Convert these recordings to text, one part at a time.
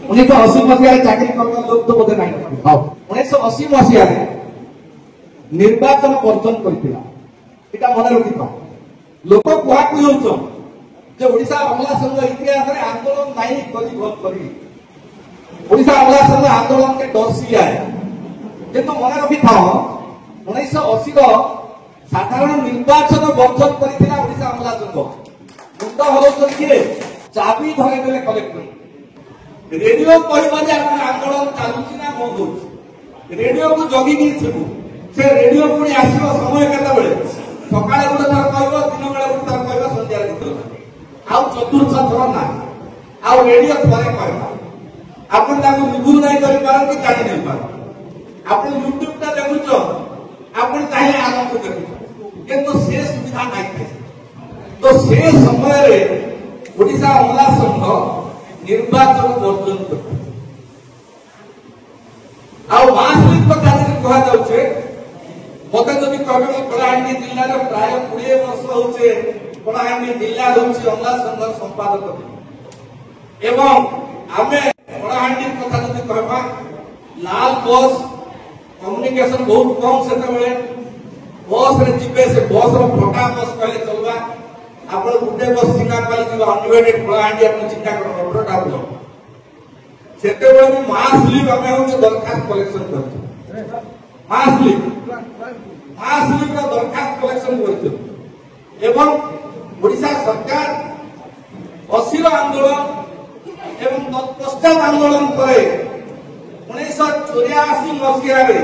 1980 मसीह चाकरी करता लोक तो बोधे नहीं 1980 मसीह निर्वाचन वर्जन करता मन रखि लोक क्या कहते ओडिशा अमला संघ इतिहास में आंदोलन नहीं करी ओडिशा अमला संघ आंदोलन के डर सी आए किंतु मन रखि था 1980 साधारण निर्वाचन वर्जन करता ओडिशा अमला संघ मुंड हल किए चाबी धरेदेले कलेक्टर रेडियो कहबे आंदोलन चलुची ना बंद हो रेडियो को जगिकी थी से रेडियो पुणी आसो समय केतबे सकाଳେ गोटे थर कहब दिन बेले गोटे थर कहब संध्या गोटे आउ चतुर्थ थर ना आउ रेडियो थरे कहब आपन ताको निबुर नहीं करि पारन कि जानि नहीं पारन आपन यूट्यूब ता देखुछ आपन चाहे आनंद देखुछ किंतु से सुविधा नहीं तो से समय रे ओडिशा अमला संघ निर्वाचन वर्जन कर आउ मासलिक कथा जदि कहा जाउछे मते जदि कहबे कलाहांडी जिल्ला रे प्राय 20 वर्ष होचे कलाहांडी जिल्ला होची अमला संघ संपादक एवं आमे कलाहांडी कथा जदि कहबा लाल बस कम्युनिकेशन बहुत कम सेते बेले बस रे जिबे से बस रो फटा बस कहले चलबा आपण गुटे बस सिंगा पाली जीवा अनडिवाइडेड कलाहांडी आपण चिंता करो ऑर्डर डालो सेते बेले मास लीव आमे होचे दरखास्त कलेक्शन करतो मास लीव रो दरखास्त कलेक्शन करतो एवं ओडिशा सरकार 80 रो आंदोलन एवं तत्पश्चात आंदोलन करे 1984 मसीहा रे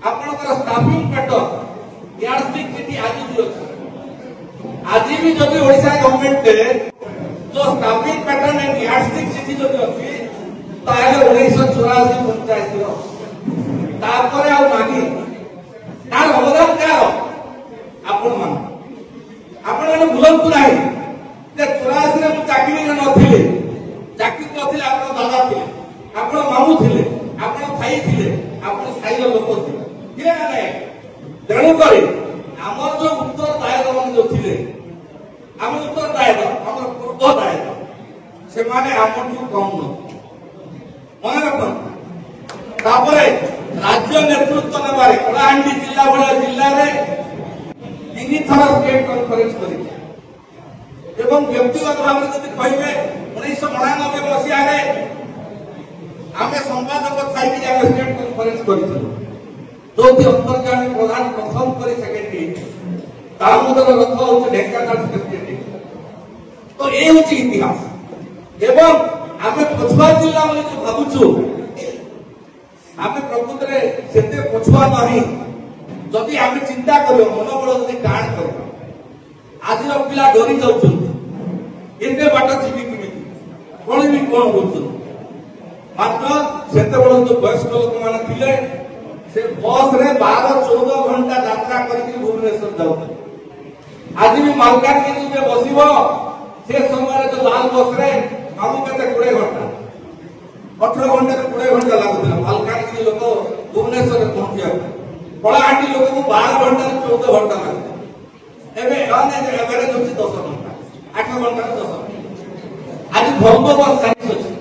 आपनकर स्टाफिंग पैटर्न यार्डस्टिक चिठी आज भी अछि आज भी जदि ओडिशा गवर्नमेंट दे जो स्टाफिंग पैटर्न एंड यार्डस्टिक चिठी जदि अछि ताले 1984 85 रो तापर आ मागी तार अवदान क्या आपण माने भूलंतु नहीं जे 84 रे चाकरी नथिले चाकरी नथिले आपण दादा थिले आपण मामू थिले आपण भाई थिले आपण साइल लोक थिले के नै तेणु करी हमर जो उत्तरदायित्व मन जो थिले हम उत्तरदायित्व हमर पूर्वदायित्व से माने हमठु कम न मन रखन तापरे राज्य नेतृत्व नेबारे कलाहांडी जिल्ला बड़ा जिल्ला रे 3 थर स्टेट कॉन्फ्रेंस करि एवं व्यक्तिगत भाव में जदि कहबे 1999 मसीहा रे आमे संवादक थाई कि आमे स्टेट कॉन्फ्रेंस करिथिलु जोथि अंतर्जामी प्रधान प्रथम करी सेक्रेटरी दामोदर रथ होते ढेंकानाल सेक्रेटरी तो ए होची इतिहास एवं आमे पछुआ जिल्ला में जो भाबुछु आमे प्रकृत रे सेते पछुआ नहीं जदि आमे चिंता करियो मनोबल जदि काण करियो आज रो पिला डरी जाउछन एते बाट जीवी किमिति कोन भी कोन होछन मात्र सेते बड़ जो वयस्क लोक मान थिले से बस रे 12-14 घंटा यात्रा करके भुवनेश्वर जाउछन आज भी मालकानगिरी में बसिबो से समय जो लाल बस रे हमु केते 20 घंटा 18 घंटा रे 20 घंटा लागुଥିଲା मालकानगिरी लोक भुवनेश्वर पहुंचिया कलाहांडी लोक को 12 घंटा रे 14 घंटा लागुଥିଲା एबे अने एवरेज होची 10 घंटा 8 घंटा रे 10 आज भंग बस साइज अछि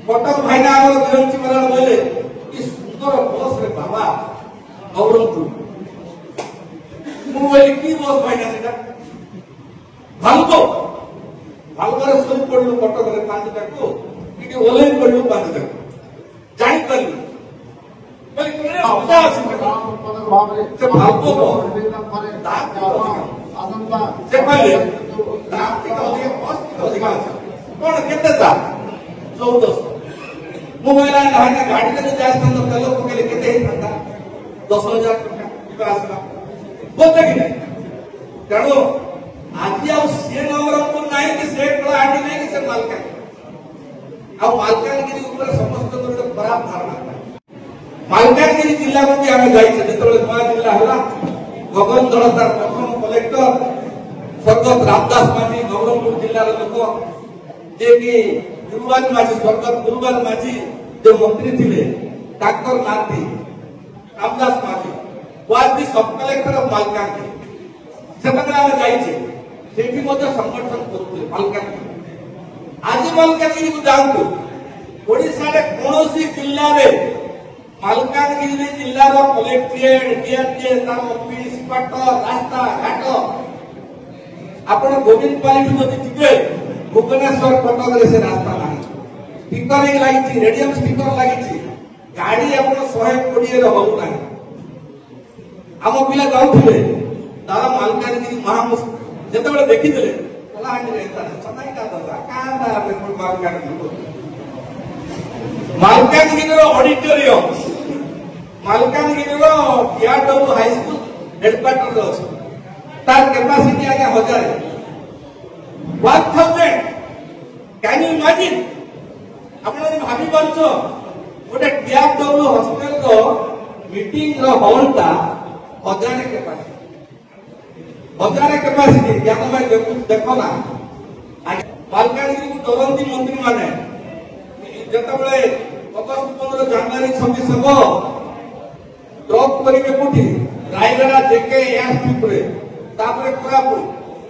कटक भाईना हमर बिरंची वाला बोले ई सुंदर बस रे बाबा नवरंगपुर मु बोले की बस भाईना सेटा भालको रे सोई पडलु कटक रे 5 टाको कि ओले पडलु 5 टाको जाई करलु बोले कोने अपना अछि से भालको आसंता से पहले दाती का अधिकार कोन केते ता 14 मोबाइल आने गाड़ी ले जास्ता तो तेल पकेले केते ही था 10,000 टका इबा आसला बोलते कि नहीं तेणु आज आउ से नवरंगपुर नहीं कि से कलाहांडी नहीं कि से मालकानगिरी आ मालकानगिरी ऊपर समस्त गोटे खराब धारणा मालकानगिरी जिला को भी आमे जाइछे जेतबेले नया जिला होला गगन दलदार प्रथम कलेक्टर स्वर्गत रामदास माझी नवरंगपुर जिला रो लोक जे कि गुरुवार माझी स्वर्गत गुरुवार माझी जो मंत्री थिले ताकर नाती रामदास माझी वाज दी सब कलेक्टर ऑफ मालकानगिरी सेतबेले आमे जाइछे सेठी मते संगठन करथि मालकानगिरी आज मालकानगिरी को जांतु ओडिशा रे कोनोसी जिल्ला रे मालकानगिरी जिल्ला रो कलेक्ट्रेट डीआरडीए तार ऑफिस क्वार्टर रास्ता घाट आपण गोविंदपाली जदि जिबे भुवनेश्वर कटक रे से रास्ता नाही स्टिकरिंग लागिछि रेडियम स्टिकर लागिछि गाड़ी आपण 120 रे होउ नाही आम पिला जाउथिले तार मालकानगिरी महामुस जेतेबेले देखिथिले कलाहांडी रे ता सनाई का दला कांदा पे Malkangiri Malkangiri auditorium Malkangiri D R W high school headquarter अच्छे तार कैपेसिटी आगे 1000 कैन यू इमेजिन आप भावी पार्छ गोटे डीआरडब्ल्यू हॉस्पिटल को मीटिंग हॉल टा 1000 कैपेसिटी क्या तुम देखो ना मालकानगिरी को डरती मंत्री माने जेतबेले अगस्त 15 जनवरी 26 हम ड्रॉप करेंगे कोठी रायगड़ा जेके एयरस्ट्रिप रे तापरे कोरापुर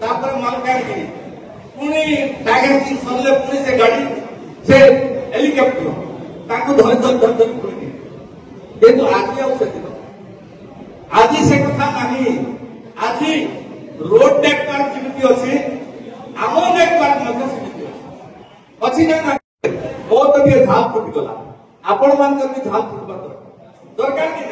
तापरे मालकानगिरी पुणी टाइगर सरले पुणी से गाड़ी से हेलीकॉप्टर ताको धर धर धर धर पुणी किंतु आज आउ से आज से कथा नहीं आज रोड नेटवर्क जिमिति अछि आम नेटवर्क मध्य सिमिति अछि ना बहुत झाल फुटी गला आपण मान झाल फुटवा दरकार कि